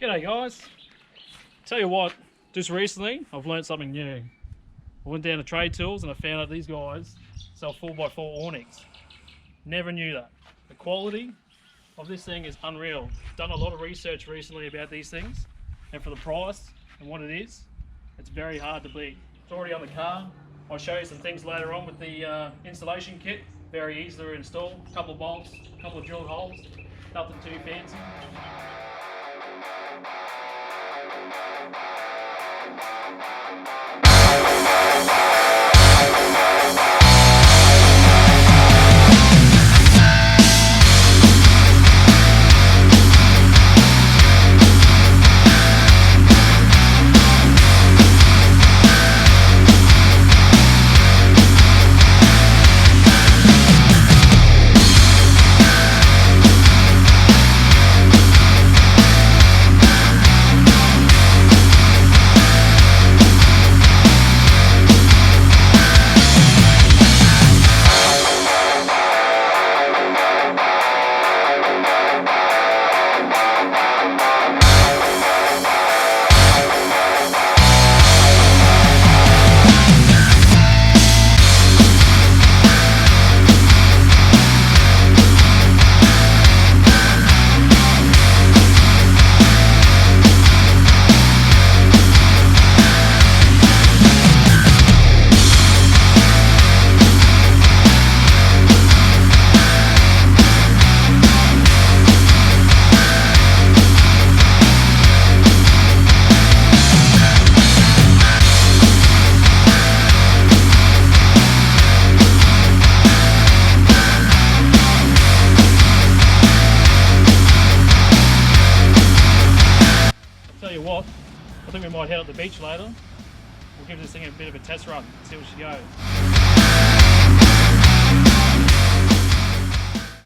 G'day guys, tell you what, just recently I've learned something new. I went down to Trade Tools and I found out these guys sell 4x4 awnings. Never knew that. The quality of this thing is unreal. Done a lot of research recently about these things, and for the price and what it is, it's very hard to beat. It's already on the car. I'll show you some things later on with the installation kit. Very easy to install. A couple of bolts, a couple of drilled holes, nothing too fancy. I think we might head up the beach later. We'll give this thing a bit of a test run, see how she goes.